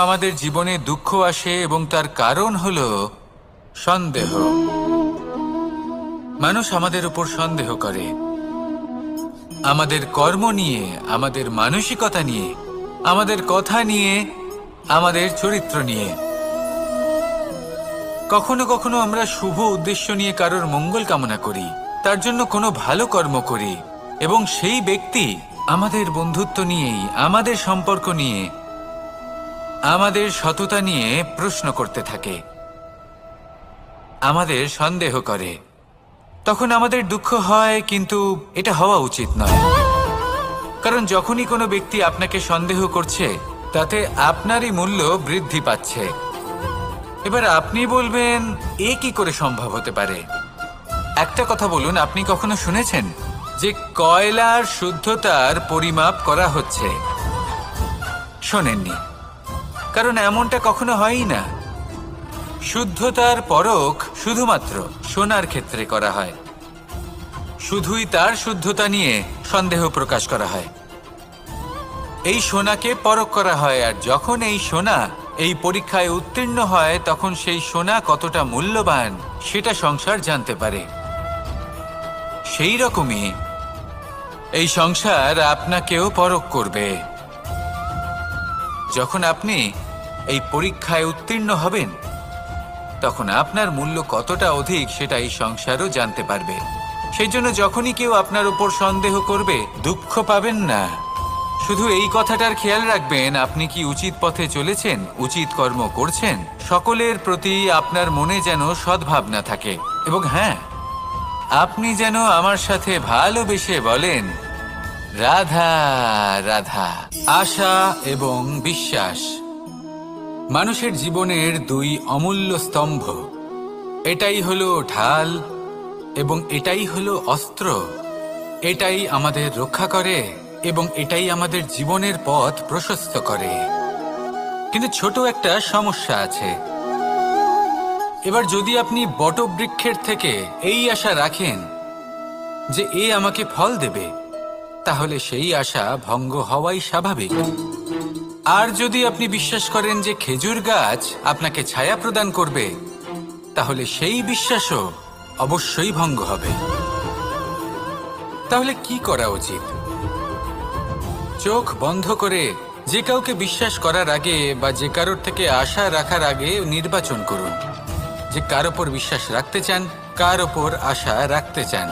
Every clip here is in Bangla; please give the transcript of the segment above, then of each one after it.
আমাদের জীবনে দুঃখ আসে এবং তার কারণ হলো সন্দেহ। মানুষ আমাদের উপর সন্দেহ করে, আমাদের কর্ম নিয়ে, আমাদের মানসিকতা নিয়ে, আমাদের কথা নিয়ে, আমাদের চরিত্র নিয়ে। কখনো কখনো আমরা শুভ উদ্দেশ্য নিয়ে কারোর মঙ্গল কামনা করি, তার জন্য কোনো ভালো কর্ম করি, এবং সেই ব্যক্তি আমাদের বন্ধুত্ব নিয়েই, আমাদের সম্পর্ক নিয়ে, আমাদের সততা নিয়ে প্রশ্ন করতে থাকে, আমাদের সন্দেহ করে। তখন আমাদের দুঃখ হয়, কিন্তু এটা হওয়া উচিত নয়। কারণ যখনই কোনো ব্যক্তি আপনাকে সন্দেহ করছে, তাতে আপনারই মূল্য বৃদ্ধি পাচ্ছে। এবার আপনি বলবেন, এ কি করে সম্ভব হতে পারে? একটা কথা বলুন, আপনি কখনো শুনেছেন যে কয়লার শুদ্ধতার পরিমাপ করা হচ্ছে? শোনেননি, কারণ এমনটা কখনো হয়ই না। শুদ্ধতার পরখ শুধুমাত্র সোনার ক্ষেত্রে করা হয়। শুধুই তার শুদ্ধতা নিয়ে সন্দেহ প্রকাশ করা হয়। এই সোনাকে পরখ করা হয়, আর যখন এই সোনা এই পরীক্ষায় উত্তীর্ণ হয়, তখন সেই সোনা কতটা মূল্যবান সেটা সংসার জানতে পারে। সেই রকমই এই সংসার আপনাকেও পরখ করবে। যখন আপনি এই পরীক্ষায় উত্তীর্ণ হবেন, তখন আপনার মূল্য কতটা অধিক সেটা এই সংসারও জানতে পারবে। সেই জন্য যখনই কেউ আপনার উপর সন্দেহ করবে, দুঃখ পাবেন না। শুধু এই কথাটার খেয়াল রাখবেন, আপনি কি উচিত পথে চলেছেন, উচিত কর্ম করছেন। সকলের প্রতি আপনার মনে যেন সদ্ভাবনা থাকে, এবং হ্যাঁ, আপনি যেন আমার সাথে ভালোবেসে বলেন, রাধা রাধা। আশা এবং বিশ্বাস মানুষের জীবনের দুই অমূল্য স্তম্ভ। এটাই হলো ঢাল এবং এটাই হলো অস্ত্র। এটাই আমাদের রক্ষা করে এবং এটাই আমাদের জীবনের পথ প্রশস্ত করে। কিন্তু ছোট একটা সমস্যা আছে। এবার যদি আপনি বটবৃক্ষের থেকে এই আশা রাখেন যে এ আমাকে ফল দেবে, তাহলে সেই আশা ভঙ্গ হওয়াই স্বাভাবিক। আর যদি আপনি বিশ্বাস করেন যে খেজুর গাছ আপনাকে ছায়া প্রদান করবে, তাহলে সেই বিশ্বাসও অবশ্যই ভঙ্গ হবে। তাহলে কি করা উচিত? চোখ বন্ধ করে যে কাউকে বিশ্বাস করার আগে বা যে কারোর থেকে আশা রাখার আগে নির্বাচন করুন যে কার ওপর বিশ্বাস রাখতে চান, কার ওপর আশা রাখতে চান।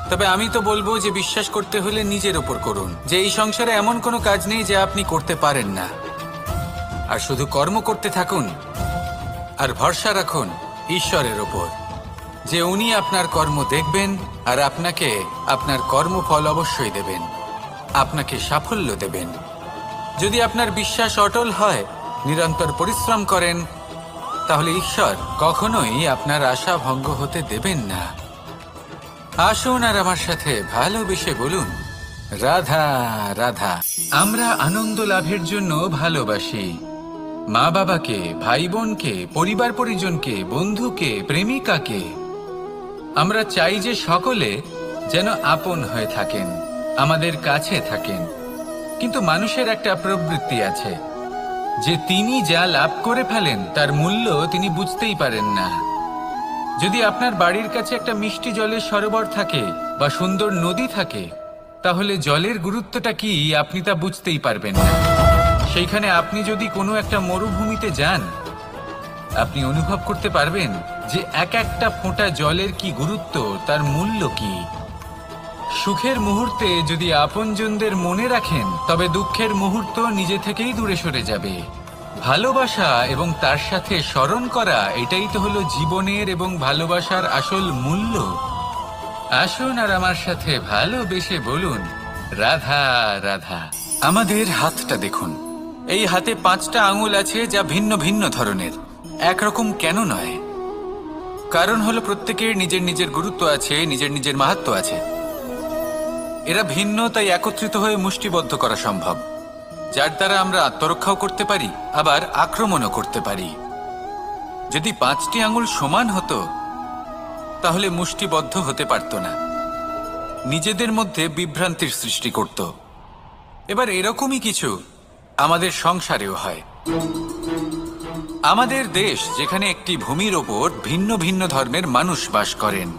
তবে আমি তো বলবো যে বিশ্বাস করতে হলে নিজের ওপর করুন, যে এই সংসারে এমন কোনো কাজ নেই যা আপনি করতে পারেন না। আর শুধু কর্ম করতে থাকুন আর ভরসা রাখুন ঈশ্বরের ওপর, যে উনি আপনার কর্ম দেখবেন আর আপনাকে আপনার কর্মফল অবশ্যই দেবেন, আপনাকে সাফল্য দেবেন। যদি আপনার বিশ্বাস অটল হয়, নিরন্তর পরিশ্রম করেন, তাহলে ঈশ্বর কখনোই আপনার আশা ভঙ্গ হতে দেবেন না। আসুন আর আমার সাথে ভালোবেসে বলুন, রাধা রাধা। আমরা আনন্দ লাভের জন্য ভালোবাসি মা বাবাকে, ভাই বোনকে, পরিবার পরিজনকে, বন্ধুকে, প্রেমিকাকে। আমরা চাই যে সকলে যেন আপন হয়ে থাকেন, আমাদের কাছে থাকেন। কিন্তু মানুষের একটা প্রবৃত্তি আছে যে তিনি যা লাভ করে ফেলেন তার মূল্য তিনি বুঝতেই পারেন না। যদি আপনার বাড়ির কাছে একটা মিষ্টি জলের সরোবর থাকে বা সুন্দর নদী থাকে, তাহলে জলের গুরুত্বটা কি আপনি তা বুঝতেই পারবেন না। সেইখানে আপনি যদি কোনো একটা মরুভূমিতে যান, আপনি অনুভব করতে পারবেন যে এক একটা ফোঁটা জলের কি গুরুত্ব, তার মূল্য কি। সুখের মুহূর্তে যদি আপনজনদের মনে রাখেন, তবে দুঃখের মুহূর্ত নিজে থেকেই দূরে সরে যাবে। ভালোবাসা এবং তার সাথে স্মরণ করা, এটাই তো হলো জীবনের এবং ভালোবাসার আসল মূল্য। আসুন আর আমার সাথে ভালোবেসে বলুন, রাধা রাধা। আমাদের হাতটা দেখুন, এই হাতে 5টা আঙুল আছে যা ভিন্ন ভিন্ন ধরনের, একরকম কেন নয়? কারণ হলো প্রত্যেকের নিজের নিজের গুরুত্ব আছে, নিজের নিজের মাহাত্ম্য আছে। এরা ভিন্ন, তাই একত্রিত হয়ে মুষ্টিবদ্ধ করা সম্ভব, যার দ্বারা আমরা আত্মরক্ষাও করতে পারি, আবার আক্রমণও করতে পারি। যদি 5টি আঙুল সমান হতো, তাহলে মুষ্টিবদ্ধ হতে পারত না, নিজেদের মধ্যে বিভ্রান্তির সৃষ্টি করত। এবার এরকমই কিছু আমাদের সংসারেও হয়। আমাদের দেশ যেখানে একটি ভূমির ওপর ভিন্ন ভিন্ন ধর্মের মানুষ বাস করেন,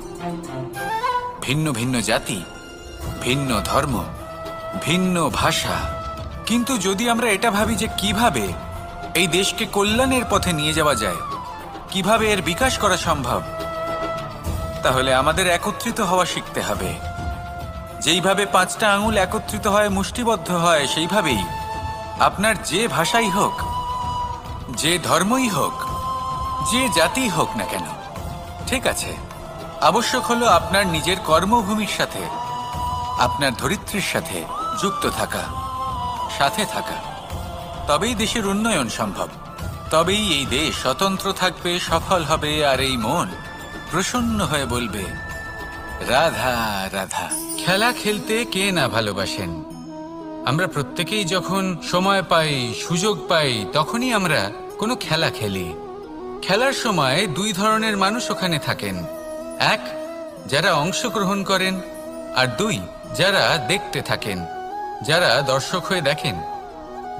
ভিন্ন ভিন্ন জাতি, ভিন্ন ধর্ম, ভিন্ন ভাষা। কিন্তু যদি আমরা এটা ভাবি যে কিভাবে এই দেশকে কল্যাণের পথে নিয়ে যাওয়া যায়, কিভাবে এর বিকাশ করা সম্ভব, তাহলে আমাদের একত্রিত হওয়া শিখতে হবে। যেইভাবে 5টা আঙুল একত্রিত হয়, মুষ্টিবদ্ধ হয়, সেইভাবেই আপনার যে ভাষাই হোক, যে ধর্মই হোক, যে জাতি হোক না কেন, ঠিক আছে, আবশ্যক হলো আপনার নিজের কর্মভূমির সাথে, আপনার ধরিত্রীর সাথে যুক্ত থাকা, সাথে থাকা। তবেই দেশের উন্নয়ন সম্ভব, তবেই এই দেশ স্বতন্ত্র থাকবে, সফল হবে, আর এই মন প্রসন্ন হয়ে বলবে রাধা রাধা। খেলা খেলতে কে না ভালোবাসেন? আমরা প্রত্যেকেই যখন সময় পাই, সুযোগ পাই, তখনই আমরা কোনো খেলা খেলি। খেলার সময় 2 ধরনের মানুষ ওখানে থাকেন। 1, যারা অংশগ্রহণ করেন, আর 2, যারা দেখতে থাকেন, যারা দর্শক হয়ে দেখেন,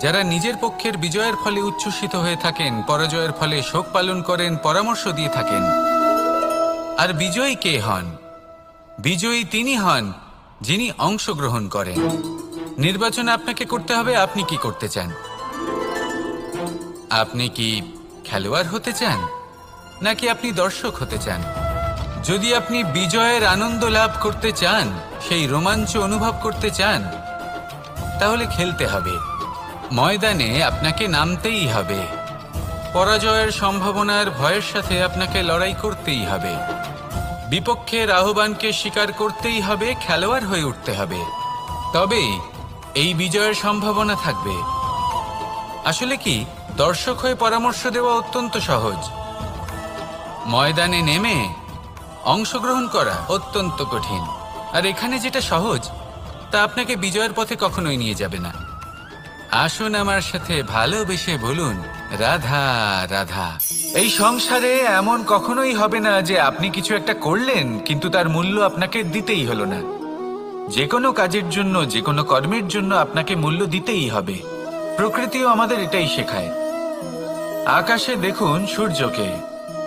যারা নিজের পক্ষের বিজয়ের ফলে উচ্ছ্বসিত হয়ে থাকেন, পরাজয়ের ফলে শোক পালন করেন, পরামর্শ দিয়ে থাকেন। আর বিজয়ী কে হন? বিজয়ী তিনি হন যিনি অংশগ্রহণ করেন। নির্বাচন আপনাকে করতে হবে, আপনি কি করতে চান? আপনি কি খেলোয়াড় হতে চান, নাকি আপনি দর্শক হতে চান? যদি আপনি বিজয়ের আনন্দ লাভ করতে চান, সেই রোমাঞ্চ অনুভব করতে চান, তাহলে খেলতে হবে, ময়দানে আপনাকে নামতেই হবে। পরাজয়ের সম্ভাবনার ভয়ের সাথে আপনাকে লড়াই করতেই হবে, বিপক্ষের আহ্বানকে স্বীকার করতেই হবে, খেলোয়াড় হয়ে উঠতে হবে। তবেই এই বিজয়ের সম্ভাবনা থাকবে। আসলে কি, দর্শক হয়ে পরামর্শ দেওয়া অত্যন্ত সহজ, ময়দানে নেমে অংশগ্রহণ করা অত্যন্ত কঠিন। আর এখানে যেটা সহজ, তা আপনাকে বিজয়ের পথে কখনোই নিয়ে যাবে না। আসুন আমার সাথে ভালোবেসে বলুন রাধা রাধা। এই সংসারে এমন কখনোই হবে না যে আপনি কিছু একটা করলেন কিন্তু তার মূল্য আপনাকে দিতেই হলো না। যে কোনো কাজের জন্য, যে কোনো কর্মের জন্য আপনাকে মূল্য দিতেই হবে। প্রকৃতিও আমাদের এটাই শেখায়। আকাশে দেখুন সূর্যকে,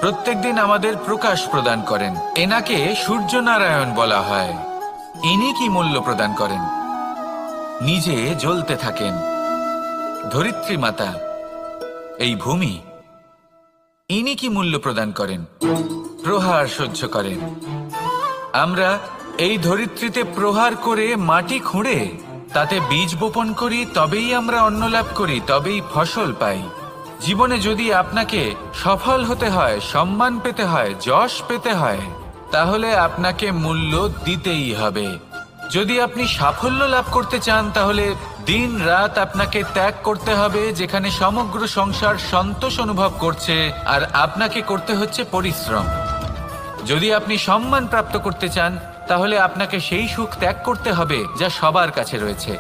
প্রত্যেকদিন আমাদের প্রকাশ প্রদান করেন। এনাকে সূর্যনারায়ণ বলা হয়। ইনি কি মূল্য প্রদান করেন? নিজে জ্বলতে থাকেন। ধরিত্রী মাতা, এই ভূমি, ইনি কি মূল্য প্রদান করেন? প্রহার সহ্য করেন। আমরা এই ধরিত্রীতে প্রহার করে মাটি খুঁড়ে তাতে বীজ বপন করি, তবেই আমরা অন্ন লাভ করি, তবেই ফসল পাই। জীবনে যদি আপনাকে সফল হতে হয়, সম্মান পেতে হয়, যশ পেতে হয়, তাহলে আপনাকে মূল্য দিতেই হবে। যদি আপনি সাফল্য লাভ করতে চান, তাহলে দিন রাত আপনাকে ত্যাগ করতে হবে, যেখানে সমগ্র সংসার সন্তোষ অনুভব করছে, আর আপনাকে করতে হচ্ছে পরিশ্রম। যদি আপনি সম্মান প্রাপ্ত করতে চান, তাহলে আপনাকে সেই সুখ ত্যাগ করতে হবে যা সবার কাছে রয়েছে।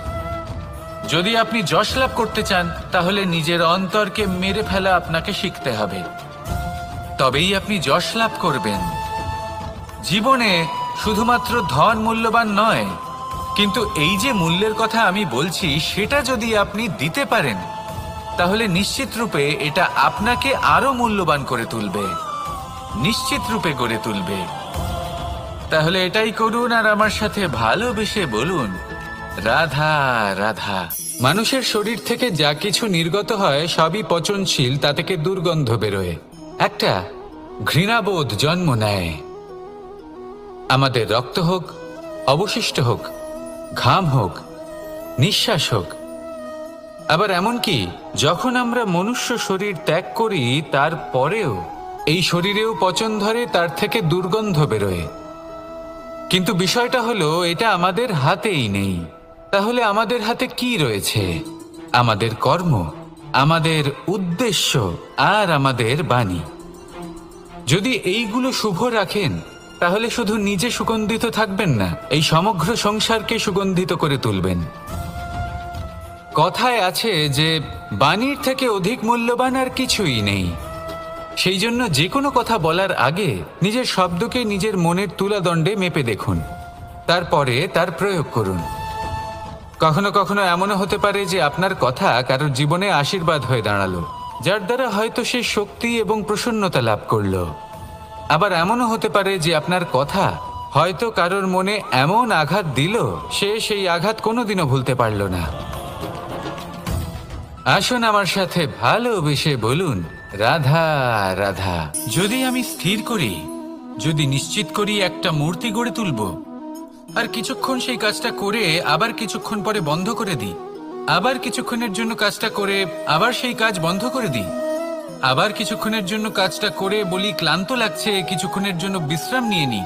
যদি আপনি যশ লাভ করতে চান, তাহলে নিজের অন্তরকে মেরে ফেলা আপনাকে শিখতে হবে, তবেই আপনি যশ লাভ করবেন। জীবনে শুধুমাত্র ধন মূল্যবান নয়, কিন্তু এই যে মূল্যের কথা আমি বলছি, সেটা যদি আপনি দিতে পারেন, তাহলে নিশ্চিত রূপে এটা আপনাকে আরো মূল্যবান করে তুলবে, নিশ্চিত রূপে গড়ে তুলবে। তাহলে এটাই করুন আর আমার সাথে ভালোবেসে বলুন রাধা রাধা। মানুষের শরীর থেকে যা কিছু নির্গত হয় সবই পচনশীল, তা থেকে দুর্গন্ধ বেরোয়, একটা ঘৃণাবোধ জন্ম নেয়। আমাদের রক্ত হোক, অবশিষ্ট হোক, ঘাম হোক, নিঃশ্বাস হোক, আবার এমনকি যখন আমরা মনুষ্য শরীর ত্যাগ করি, তারপরেও এই শরীরেও পচন ধরে, তার থেকে দুর্গন্ধ বেরোয়। কিন্তু বিষয়টা হলো, এটা আমাদের হাতেই নেই। তাহলে আমাদের হাতে কি রয়েছে? আমাদের কর্ম, আমাদের উদ্দেশ্য, আর আমাদের বাণী। যদি এইগুলো শুভ রাখেন, তাহলে শুধু নিজে সুগন্ধিত থাকবেন না, এই সমগ্র সংসারকে সুগন্ধিত করে তুলবেন। কথায় আছে যে বাণীর থেকে অধিক মূল্যবান আর কিছুই নেই। সেই জন্য যে কোনো কথা বলার আগে নিজের শব্দকে নিজের মনের তুলাদণ্ডে মেপে দেখুন, তারপরে তার প্রয়োগ করুন। কখনো কখনো এমনও হতে পারে যে আপনার কথা কারোর জীবনে আশীর্বাদ হয়ে দাঁড়ালো, যার দ্বারা হয়তো সে শক্তি এবং প্রসন্নতা লাভ করলো। আবার এমনও হতে পারে যে আপনার কথা হয়তো কারোর মনে এমন আঘাত দিল, সে সেই আঘাত কোনোদিনও ভুলতে পারল না। আসুন আমার সাথে ভালোবেসে বলুন, রাধা রাধা। যদি আমি স্থির করি, যদি নিশ্চিত করি একটা মূর্তি গড়ে তুলব, আর কিছুক্ষণ সেই কাজটা করে আবার কিছুক্ষণ পরে বন্ধ করে দিই, আবার কিছুক্ষণের জন্য কাজটা করে আবার সেই কাজ বন্ধ করে দিই, আবার কিছুক্ষণের জন্য কাজটা করে বলি ক্লান্ত লাগছে, কিছুক্ষণের জন্য বিশ্রাম নিয়ে নিই,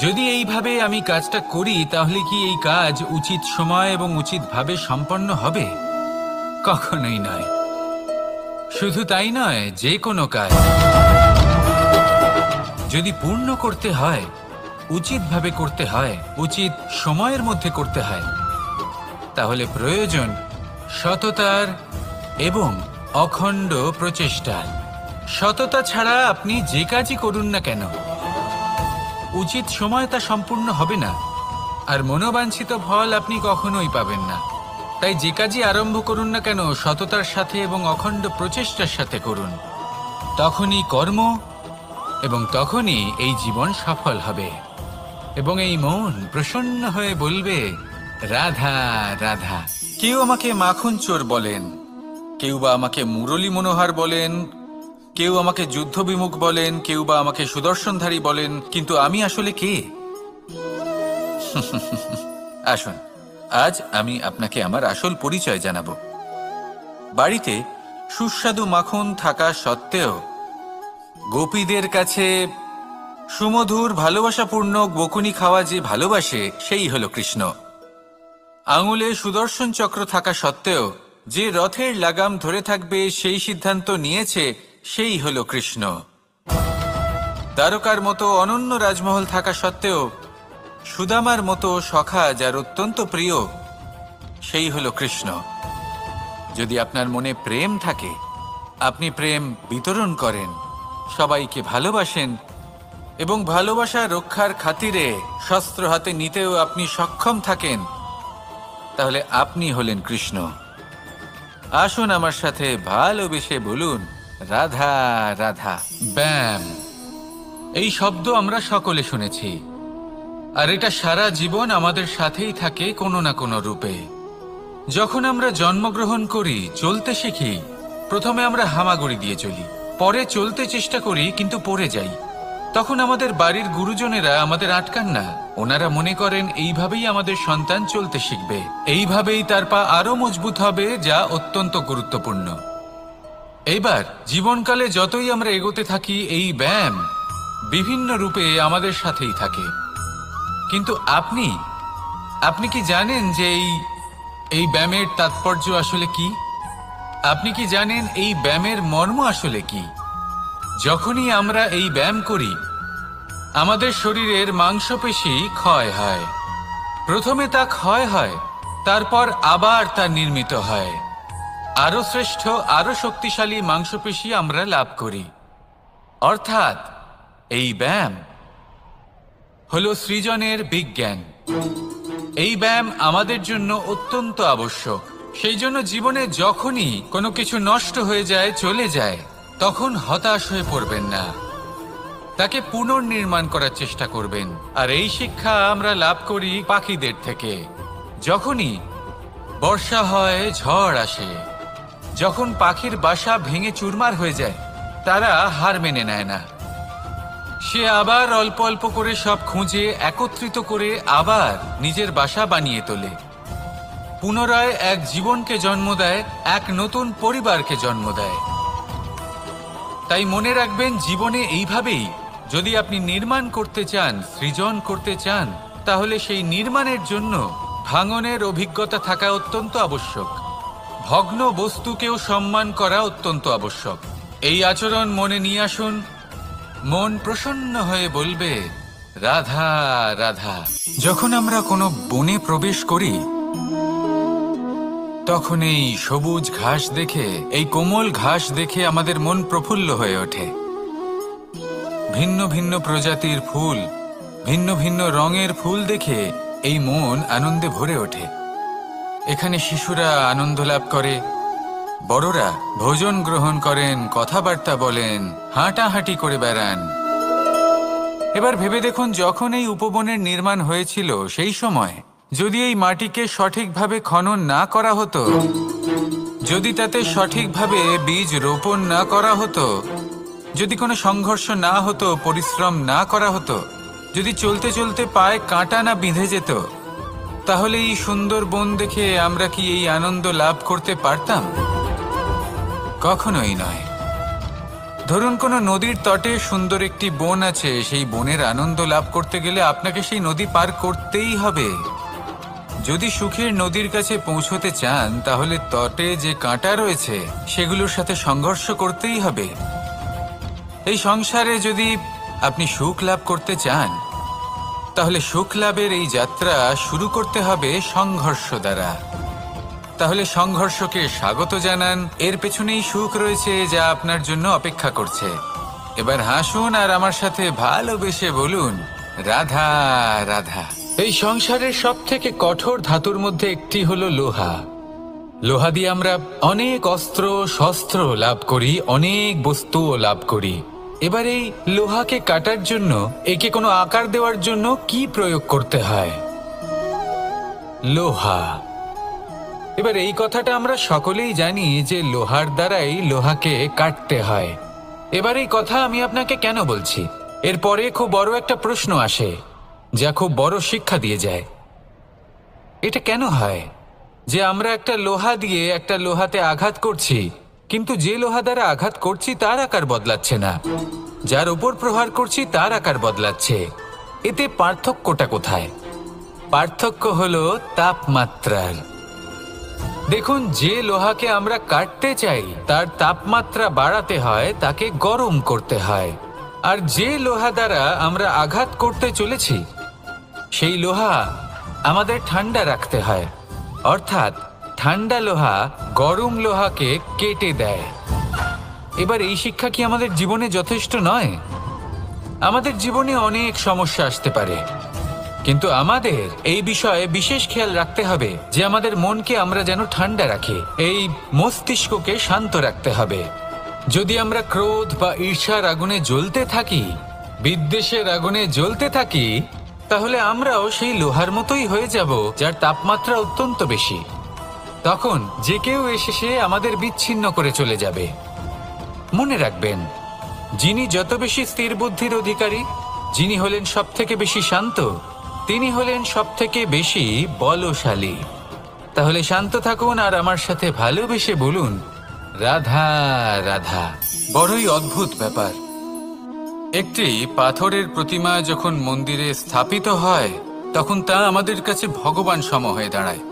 যদি এইভাবে আমি কাজটা করি, তাহলে কি এই কাজ উচিত সময় এবং উচিতভাবে সম্পন্ন হবে? কখনোই নয়। শুধু তাই নয়, যে কোনো কাজ যদি পূর্ণ করতে হয়, উচিতভাবে করতে হয়, উচিত সময়ের মধ্যে করতে হয়, তাহলে প্রয়োজন সততার এবং অখণ্ড প্রচেষ্টার। সততা ছাড়া আপনি যে কাজই করুন না কেন, উচিত সময় তা সম্পূর্ণ হবে না, আর মনোবাঞ্ছিত ফল আপনি কখনোই পাবেন না। তাই যে কাজই আরম্ভ করুন না কেন, সততার সাথে এবং অখণ্ড প্রচেষ্টার সাথে করুন। তখনই কর্ম এবং তখনই এই জীবন সফল হবে, এবং এই মন প্রসন্ন হয়ে বলবে, রাধা রাধা। কেউ আমাকে মাখন চোর বলেন, কেউ বা আমাকে মুরলী মনোহর বলেন, কেউ আমাকে যুদ্ধ বিমুখ বলেন, কেউ বা আমাকে সুদর্শনধারী বলেন, কিন্তু আমি আসলে কে? আসুন, আজ আমি আপনাকে আমার আসল পরিচয় জানাবো। বাড়িতে সুস্বাদু মাখন থাকা সত্ত্বেও গোপীদের কাছে সুমধুর ভালোবাসাপূর্ণ বকুনি খাওয়া যে ভালোবাসে, সেই হলো কৃষ্ণ। আঙুলে সুদর্শন চক্র থাকা সত্ত্বেও যে রথের লাগাম ধরে থাকবে সেই সিদ্ধান্ত নিয়েছে, সেই হলো কৃষ্ণ। দ্বারকার মতো অনন্য রাজমহল থাকা সত্ত্বেও সুদামার মতো সখা যার অত্যন্ত প্রিয়, সেই হলো কৃষ্ণ। যদি আপনার মনে প্রেম থাকে, আপনি প্রেম বিতরণ করেন, সবাইকে ভালোবাসেন, এবং ভালোবাসা রক্ষার খাতিরে শস্ত্র হাতে নিতেও আপনি সক্ষম থাকেন, তাহলে আপনি হলেন কৃষ্ণ। আসুন আমার সাথে ভালোবেসে বলুন, রাধা রাধা। ব্যায়াম, এই শব্দ আমরা সকলে শুনেছি, আর এটা সারা জীবন আমাদের সাথেই থাকে কোনো না কোনো রূপে। যখন আমরা জন্মগ্রহণ করি, চলতে শিখি, প্রথমে আমরা হামাগুড়ি দিয়ে চলি, পরে চলতে চেষ্টা করি কিন্তু পড়ে যাই। তখন আমাদের বাড়ির গুরুজনেরা আমাদের আটকান না, ওনারা মনে করেন এইভাবেই আমাদের সন্তান চলতে শিখবে, এইভাবেই তার পা আরো মজবুত হবে, যা অত্যন্ত গুরুত্বপূর্ণ। এইবার জীবনকালে যতই আমরা এগোতে থাকি, এই ব্যায়াম বিভিন্ন রূপে আমাদের সাথেই থাকে। কিন্তু আপনি কি জানেন যে এই ব্যায়ামের তাৎপর্য আসলে কি? আপনি কি জানেন এই ব্যায়ামের মর্ম আসলে কি? যখনই আমরা এই ব্যায়াম করি, আমাদের শরীরের মাংসপেশি ক্ষয় হয়। প্রথমে তা ক্ষয় হয়, তারপর আবার তা নির্মিত হয়। আরো শ্রেষ্ঠ, আরো শক্তিশালী মাংসপেশি আমরা লাভ করি। অর্থাৎ এই ব্যায়াম হলো সৃজনের বিজ্ঞান। এই ব্যায়াম আমাদের জন্য অত্যন্ত আবশ্যক। সেই জন্য জীবনে যখনই কোনো কিছু নষ্ট হয়ে যায়, চলে যায়, তখন হতাশ হয়ে পড়বেন না, তাকে পুনর্নির্মাণ করার চেষ্টা করবেন। আর এই শিক্ষা আমরা লাভ করি পাখিদের থেকে। যখনই বর্ষা হয়, ঝড় আসে, যখন পাখির বাসা ভেঙে চুরমার হয়ে যায়, তারা হার মেনে নেয় না। সে আবার অল্প অল্প করে সব খুঁজে একত্রিত করে আবার নিজের বাসা বানিয়ে তোলে, পুনরায় এক জীবনকে জন্ম দেয়, এক নতুন পরিবারকে জন্ম দেয়। তাই মনে রাখবেন, জীবনে এইভাবেই যদি আপনি নির্মাণ করতে চান, সৃজন করতে চান, তাহলে সেই নির্মাণের জন্য ভাঙনের অভিজ্ঞতা থাকা অত্যন্ত আবশ্যক। ভগ্ন বস্তুকেও সম্মান করা অত্যন্ত আবশ্যক। এই আচরণ মনে নিয়ে আসুন, মন প্রসন্ন হয়ে বলবে, রাধা রাধা। যখন আমরা কোনো বনে প্রবেশ করি, তখন এই সবুজ ঘাস দেখে, এই কোমল ঘাস দেখে আমাদের মন প্রফুল্ল হয়ে ওঠে। ভিন্ন ভিন্ন প্রজাতির ফুল, ভিন্ন ভিন্ন রঙের ফুল দেখে এই মন আনন্দে ভরে ওঠে। এখানে শিশুরা আনন্দ লাভ করে, বড়রা ভোজন গ্রহণ করেন, কথাবার্তা বলেন, হাঁটাহাঁটি করে বেড়ান। এবার ভেবে দেখুন, যখন এই উপবনের নির্মাণ হয়েছিল সেই সময় যদি এই মাটিকে সঠিকভাবে খনন না করা হতো, যদি তাতে সঠিকভাবে বীজ রোপণ না করা হতো, যদি কোনো সংঘর্ষ না হতো, পরিশ্রম না করা হতো, যদি চলতে চলতে পায়ে কাঁটা না বিঁধে যেত, তাহলে এই সুন্দর বন দেখে আমরা কি এই আনন্দ লাভ করতে পারতাম? কখনোই নয়। ধরুন কোনো নদীর তটে সুন্দর একটি বন আছে, সেই বনের আনন্দ লাভ করতে গেলে আপনাকে সেই নদী পার করতেই হবে। যদি সুখের নদীর কাছে পৌঁছতে চান, তাহলে তটে যে কাঁটা রয়েছে সেগুলোর সাথে সংঘর্ষ করতেই হবে। এই সংসারে যদি আপনি সুখ লাভ করতে চান, তাহলে সুখ লাভের এই যাত্রা শুরু করতে হবে সংঘর্ষ দ্বারা। তাহলে সংঘর্ষকে স্বাগত জানান, এর পেছনেই সুখ রয়েছে যা আপনার জন্য অপেক্ষা করছে। এবার হাসুন আর আমার সাথে ভালোবেসে বলুন, রাধা রাধা। এই সংসারের সব থেকে কঠোর ধাতুর মধ্যে একটি হলো লোহা। লোহা দিয়ে আমরা অনেক অস্ত্র শস্ত্র লাভ করি, অনেক বস্তুও লাভ করি। এবার এই লোহাকে কাটার জন্য, একে কোনো আকার দেওয়ার জন্য কি প্রয়োগ করতে হয়? লোহা। এবার এই কথাটা আমরা সকলেই জানি যে লোহার দ্বারাই লোহাকে কাটতে হয়। এবার এই কথা আমি আপনাকে কেন বলছি? এরপরে খুব বড় একটা প্রশ্ন আসে যা খুব বড় শিক্ষা দিয়ে যায়। এটা কেন হয় যে আমরা একটা লোহা দিয়ে একটা লোহাতে আঘাত করছি, কিন্তু যে লোহা দ্বারা আঘাত করছি তার আকার বদলাচ্ছে না, যার উপর প্রহার করছি তার আকার বদলাচ্ছে? এতে পার্থক্যটা কোথায়? পার্থক্য হলো তাপমাত্রার। দেখুন, যে লোহাকে আমরা কাটতে চাই তার তাপমাত্রা বাড়াতে হয়, তাকে গরম করতে হয়। আর যে লোহা দ্বারা আমরা আঘাত করতে চলেছি সেই লোহা আমাদের ঠান্ডা রাখতে হয়। অর্থাৎ ঠান্ডা লোহা গরম লোহাকে কেটে দেয়। এবার এই শিক্ষা কি আমাদের জীবনে যথেষ্ট নয়? আমাদের জীবনে অনেক সমস্যা আসতে পারে, কিন্তু আমাদের এই বিষয়ে বিশেষ খেয়াল রাখতে হবে যে আমাদের মনকে আমরা যেন ঠান্ডা রাখি, এই মস্তিষ্ককে শান্ত রাখতে হবে। যদি আমরা ক্রোধ বা ঈর্ষার আগুনে জ্বলতে থাকি, বিদ্বেষের আগুনে জ্বলতে থাকি, তাহলে আমরাও সেই লোহার মতোই হয়ে যাব যার তাপমাত্রা অত্যন্ত বেশি। তখন যে কেউ এসে সে আমাদের বিচ্ছিন্ন করে চলে যাবে। মনে রাখবেন, যিনি যত বেশি স্থির বুদ্ধির অধিকারী, যিনি হলেন সব থেকে বেশি শান্ত, তিনি হলেন সব থেকে বেশি বলশালী। তাহলে শান্ত থাকুন আর আমার সাথে ভালোবেসে বলুন, রাধা রাধা। বড়ই অদ্ভুত ব্যাপার। একটি পাথরের প্রতিমা যখন মন্দিরে স্থাপিত হয়, তখন তা আমাদের কাছে ভগবান সম হয়ে দাঁড়ায়।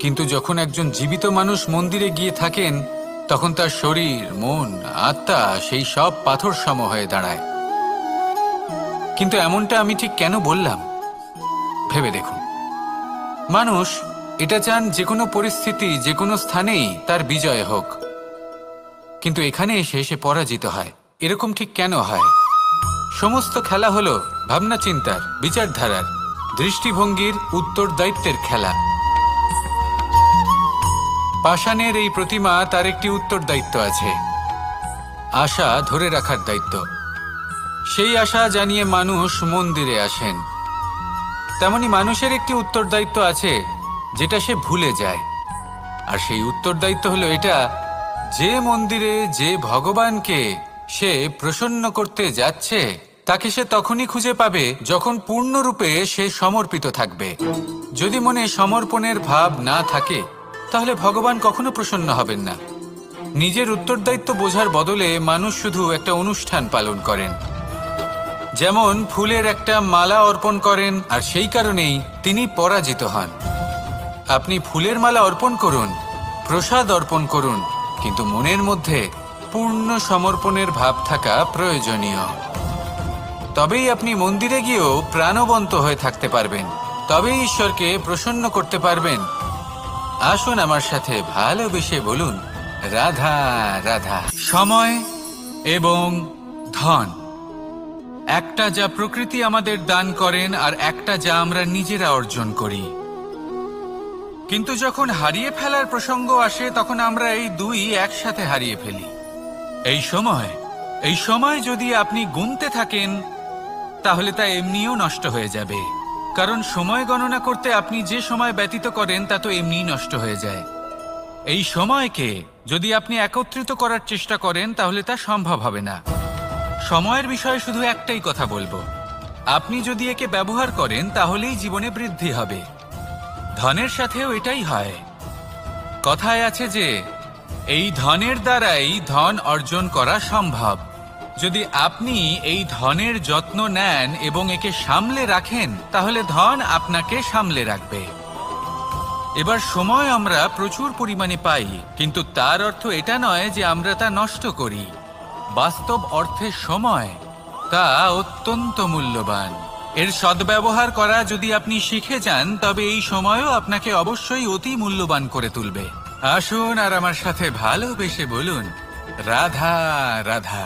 কিন্তু যখন একজন জীবিত মানুষ মন্দিরে গিয়ে থাকেন, তখন তার শরীর, মন, আত্মা সেই সব পাথর সম হয়ে দাঁড়ায়। কিন্তু এমনটা আমি ঠিক কেন বললাম? ভেবে দেখুন। মানুষ এটা চান যে কোনো পরিস্থিতি, যে কোনো স্থানেই তার বিজয় হোক, কিন্তু এখানে এসে সে পরাজিত হয়। এরকম ঠিক কেন হয়? সমস্ত খেলা হলো ভাবনা চিন্তার, বিচারধারার, দৃষ্টিভঙ্গির, উত্তরদায়িত্বের খেলা। পাষাণের এই প্রতিমা, তার একটি উত্তরদায়িত্ব আছে, আশা ধরে রাখার দায়িত্ব। সেই আশা জানিয়ে মানুষ মন্দিরে আসেন। তেমনি মানুষের একটি উত্তরদায়িত্ব আছে যেটা সে ভুলে যায়। আর সেই উত্তরদায়িত্ব হলো এটা, যে মন্দিরে যে ভগবানকে সে প্রসন্ন করতে যাচ্ছে, তাকে সে তখনই খুঁজে পাবে যখন পূর্ণরূপে সে সমর্পিত থাকবে। যদি মনে সমর্পণের ভাব না থাকে, তাহলে ভগবান কখনো প্রসন্ন হবেন না। নিজের উত্তরদায়িত্ব বোঝার বদলে মানুষ শুধু একটা অনুষ্ঠান পালন করেন। যেমন ফুলের একটা মালা অর্পণ করেন, আর সেই কারণেই তিনি পরাজিত হন। আপনি ফুলের মালা অর্পণ করুন, প্রসাদ অর্পণ করুন, কিন্তু মনের মধ্যে পূর্ণ সমর্পণের ভাব থাকা প্রয়োজনীয়। তবেই আপনি মন্দিরে গিয়েও প্রাণবন্ত হয়ে থাকতে পারবেন, তবেই ঈশ্বরকে প্রসন্ন করতে পারবেন। আসুন আমার সাথে ভালোবেসে বলুন, রাধা রাধা। সময় এবং ধন, একটা যা প্রকৃতি আমাদের দান করেন, আর একটা যা আমরা নিজেরা অর্জন করি। কিন্তু যখন হারিয়ে ফেলার প্রসঙ্গ আসে তখন আমরা এই দুই একসাথে হারিয়ে ফেলি। এই সময় যদি আপনি গুনতে থাকেন তাহলে তা এমনিও নষ্ট হয়ে যাবে, কারণ সময় গণনা করতে আপনি যে সময় ব্যতীত করেন তা তো এমনিই নষ্ট হয়ে যায়। এই সময়কে যদি আপনি একত্রিত করার চেষ্টা করেন তাহলে তা সম্ভব হবে না। সময়ের বিষয়ে শুধু একটাই কথা বলবো, আপনি যদি একে ব্যবহার করেন তাহলেই জীবনে বৃদ্ধি হবে। ধনের সাথেও এটাই হয়। কথায় আছে যে এই ধনের দ্বারাই ধন অর্জন করা সম্ভব। যদি আপনি এই ধনের যত্ন নেন এবং একে সামলে রাখেন তাহলে ধন আপনাকে সামলে রাখবে। এবার সময় আমরা প্রচুর পরিমাণে পাই, কিন্তু তার অর্থ এটা নয় যে আমরা তা নষ্ট করি। বাস্তব অর্থে সময় তা অত্যন্ত মূল্যবান। এর সদ্ব্যবহার করা যদি আপনি শিখে যান তবে এই সময়ও আপনাকে অবশ্যই অতি মূল্যবান করে তুলবে। আসুন আর আমার সাথে ভালোবেসে বলুন, রাধা রাধা।